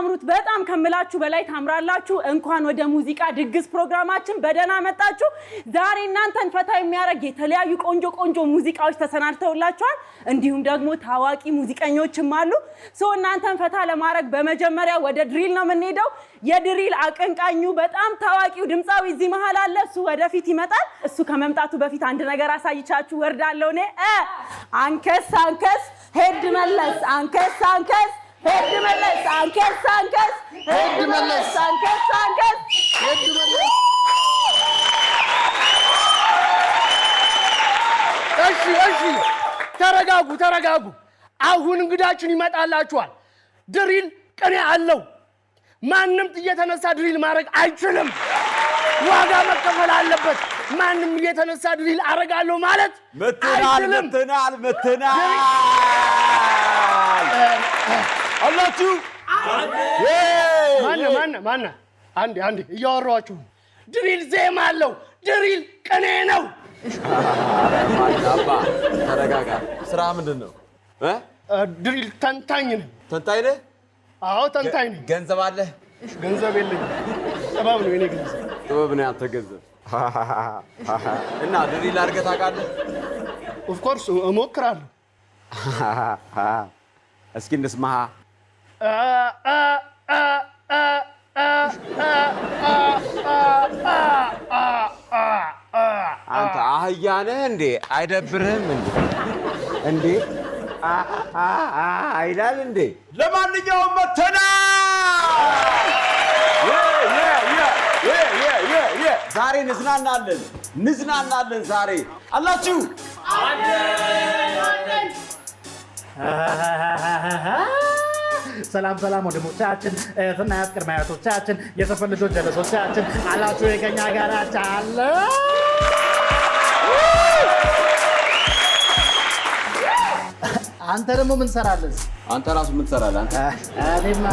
የምታምሩት በጣም ከምላችሁ በላይ ታምራላችሁ እንኳን ወደ ሙዚቃ ድግስ ፕሮግራማችን በደና መጣችሁ ዛሬ እናንተን ፈታ የሚያረግ የተለያዩ ቆንጆ ሙዚቃዎች ተሰናድተውላችኋል እንዲሁም ደግሞ ታዋቂ ሙዚቀኞችም አሉ እናንተን ፈታ ለማረግ በመጀመሪያ ወደ ድሪል ነው የምንሄደው የድሪል አቀንቃኙ በጣም ታዋቂው ድምጻዊ እዚህ መሃል አለ እሱ ወደፊት ይመጣል እሱ ከመምጣቱ በፊት አንድ ነገር አሳይቻችሁ ወርዳለሁ እኔ አንከስ ሄድ መለስ አንከስ ሄድ መለስ አንከስ ሄድ መለስ አንከስ ሄድ መለስ እሺ ተረጋጉ አሁን እንግዳችን ይመጣላችኋል ድሪል ቅኔ አለው ማንንም እየተነሳ ድሪል ማድረግ አይችልም ዋጋ መከፈል አለበት ማንንም እየተነሳ ድሪል አረጋለሁ ማለት መተናል አላችሁ ማን አንዴ እያወራችሁ ድሪል ዜማ አለው ድሪል ቅኔ ነው አባ ተረጋጋ ስራ ምንድነው ድሪል ተንታኝ ነኝ ተንታኝ ነህ አዎ ተንታኝ ነኝ ገንዘብ አለ ገንዘብ የለኝም ጥበብ ነው የኔ ገንዘብ ጥበብ ነው ያንተ ገንዘብ እና ድሪል አድርገህ ታውቃለህ ኦፍ ኮርስ እሞክራለሁ እስኪ እንስማህ አንተ አህያ ነህ እንዴ አይደብርህም እንዴ አይላል እንዴ ለማንኛውም መተና ዛሬ ንዝናናለን ዛሬ አላችሁ ሰላም ወንድሞቻችን እህትና ያስቀድማ አያቶቻችን የሰፈር ልጆች ጀለሶቻችን አላችሁ የከኛ ጋራች አለ አንተ ደግሞ ምን ሰራለህ አንተ ራሱ ምን ትሰራለህ አንተ እኔማ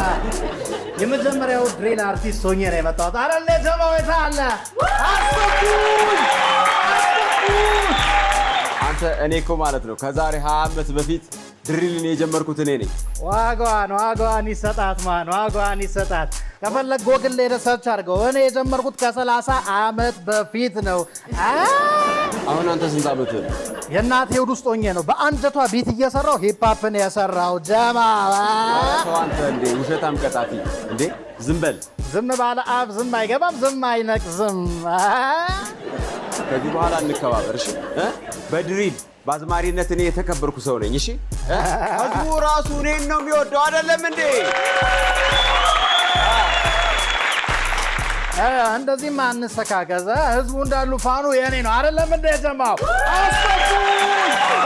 የመጀመሪያው ድሪል አርቲስት ሆኜ ነው የመጣሁት አይደል ጀማው አለ አንተ እኔ እኮ ማለት ነው ከዛሬ 20 ዓመት በፊት ድሪልን የጀመርኩት እኔ ነኝ ዋጋዋን ይሰጣት ከፈለግ ጎግል ላይ ሰርች አድርገው እኔ የጀመርኩት ከ30 ዓመት በፊት ነው አሁን አንተ ስንት ዓመት የእናቴ ሆድ ውስጥ ሆኜ ነው በአንጀቷ ቢት እየሰራው ሂፕሆፕን የሰራው ጀማ አንተ እንዴ ውሸታም ቀጣፊ እንዴ ዝም ባለ አፍ ዝም አይገባም ዝም አይነቅዝም ከዚህ በኋላ እንከባበር እሺ በድሪል ባዝማሪነት እኔ የተከበርኩ ሰው ነኝ እሺ ህዝቡ ራሱ እኔን ነው የሚወደው አይደለም እንዴ እንደዚህማ አንሰካከዘ ህዝቡ እንዳሉ ፋኑ የኔ ነው አይደለም እንዴ ጀማው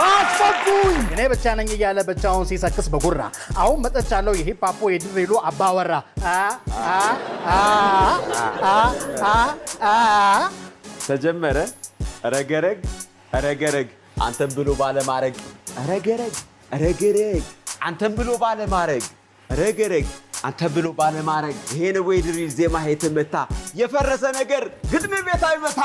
አስፈኩኝ እኔ ብቻ ነኝ እያለ ብቻውን ሲሰክስ በጉራ አሁን መጥቻለሁ የሂፕሆፕ የድሪሉ አባወራ ተጀመረ ረገረግ አንተን ብሎ ባለማረግ ረገረግ አንተን ብሎ ባለማረግ ረገረግ አንተ ብሎ ባለማረግ ይሄ ነው ወይ ድሪል ዜማ የተመታ የፈረሰ ነገር ግጥም ቤት አይመታ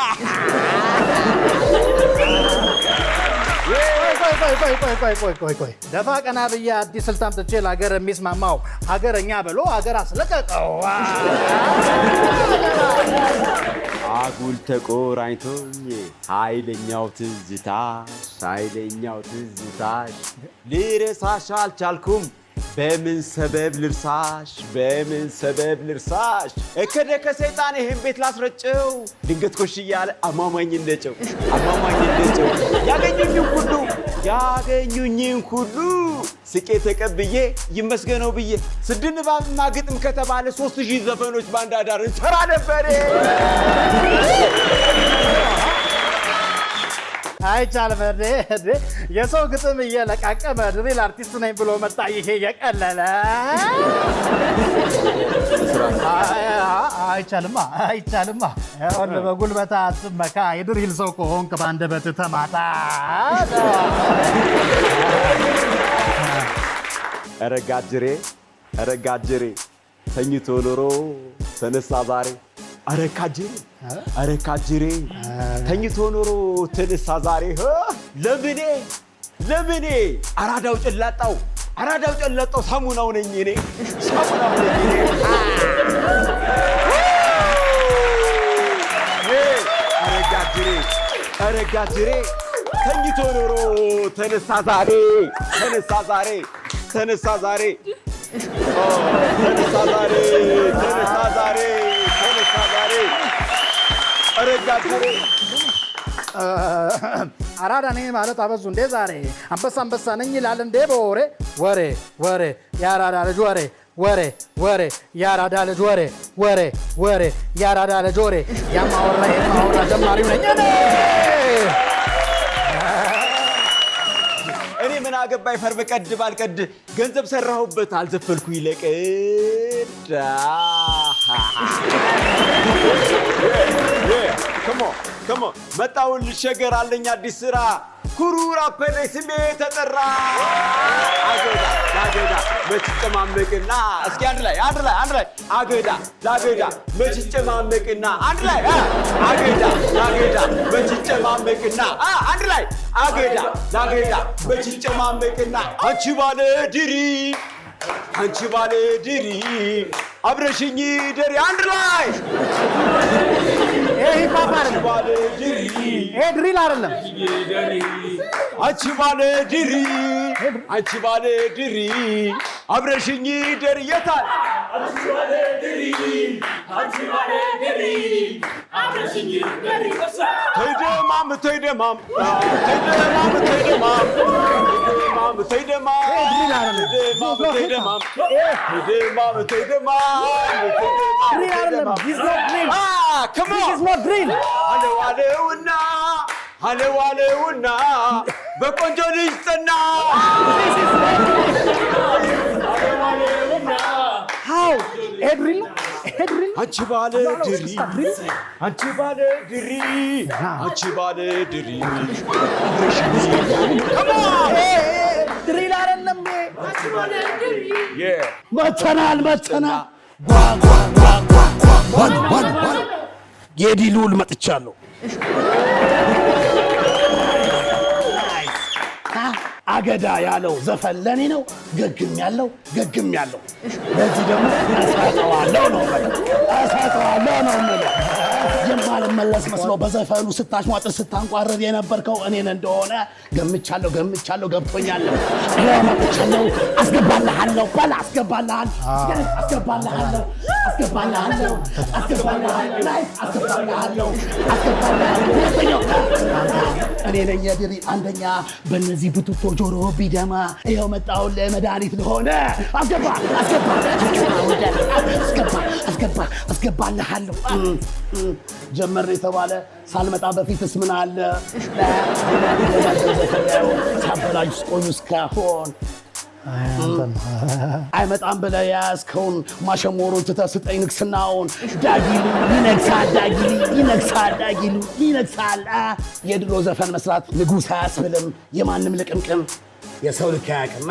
ቆይ ደፋ ቀና ብዬ አዲስ ስልጣን ጥቼ ለሀገር የሚስማማው ሀገረኛ ብሎ ሀገር አስለቀቀው አጉል ተቆራኝቶኝ ኃይለኛው ትዝታሽ ልረሳሽ አልቻልኩም በምን ሰበብ ልርሳሽ እከደ ከሰይጣን ይሄን ቤት ላስረጨው ድንገት ኮሽ እያለ አማማኝ እንደጨው ያገኙኝን ሁሉ ስቄ ተቀብዬ ይመስገነው ብዬ ስድንባብና ግጥም ከተባለ 3000 ዘፈኖች ባንድ አዳር እንሰራ ነበር አይቻልም እንዴ የሰው ግጥም እየለቃቀመ ድሪል አርቲስት ነኝ ብሎ መጣ ይሄ የቀለለ አይቻልማ በጉልበታ አትመካ የድሪል ሰው ከሆንክ በአንደበት ተማታ ረጋጅሬ ተኝቶ ኖሮ ተነሳ ዛሬ አረካጅሬ ተኝቶ ኖሮ ተነሳ ዛሬ ለምኔ አራዳው ጭላጣው አራዳው ጨለጠው ሳሙናው ነኝ እኔ ሳሙናው ነኝ እኔ አረጋጅሬ ተኝቶ ኖሮ ተነሳ ዛሬ አረጋጅሬ አራዳ ነኝ ማለት አበዙ እንዴ ዛሬ አንበሳ ነኝ ይላል እንዴ በወሬ ወሬ የአራዳ ልጅ ወሬ የአራዳ ልጅ ወሬ የአራዳ ልጅ ወሬ የማወራ ጀማሪው ነኝ እኔ ምን አገባኝ ፈር በቀድ ባልቀድ ገንዘብ ሰራሁበት አልዘፈልኩ ይለቀድ Come on. መጣውን ልሸገር አለኝ አዲስ ስራ ኩሩራ ፐሬ ስሜ ተጠራ አገዳ መጭጨማመቅና እስኪ አንድ ላይ አገዳ መጭጨማመቅና አንድ ላይ አገዳ መጭጨማመቅና አንድ ላይ አገዳ መጭጨማመቅና አንቺ ባለ ድሪ አብረሽኝ ደሪ አንድ ላይ ይሄ ፓፓር ባለ ድሪ ይሄ ድሪል አይደለም አንቺ ባለ ድሪ አብረሽኝ ደሪ የታል አንቺ ባለ ድሪ አብረሽኝ ደሪ ተይደማም come on! This is not drill! አለዋለውና በቆንጆ ልጅ ጸና How? Drill? አንቺ ባለ ድሪ come on! ድሪል አይደለም መተናል የዲሉል መጥቻለሁ አገዳ ያለው ዘፈን ለኔ ነው ገግም ያለው ለዚህ ደግሞ አሳጣዋለሁ ነው የማልመለስ መስሎ በዘፈኑ ስታሽሟጥር ስታንቋርር የነበርከው እኔን እንደሆነ ገምቻለሁ ገብቶኛል መጥቻለሁ አስገባልሃለሁ እኔ ነኝ የድሪ አንደኛ በእነዚህ ብቱቶ ጆሮ ቢደማ ይኸው መጣሁ ለመድኃኒት ለሆነ አስገባልሃለሁ ጀመር የተባለ ሳልመጣ በፊትስ ምን አለ ሳበላጅ ቆዩ እስካሁን አይመጣም ብለህ ያዝከውን ማሸሞሩን ትተህ ስጠኝ ንግስናውን ዳጊሉ ይነግሳል የድሮ ዘፈን መስራት ንጉሥ አያስብልም የማንም ልቅምቅም የሰው ልክ አያውቅም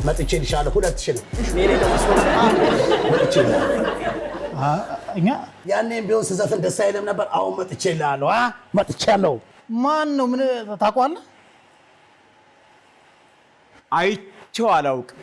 መጥቼ ልሻለሁ 2000 ነው እኔ ደግሞ እኛ ያኔም ቢሆን ስዘፍን ደስ አይልም ነበር አሁን መጥቼልሃለሁ ማን ነው ምን ታውቀዋለህ አይቼው አላውቅም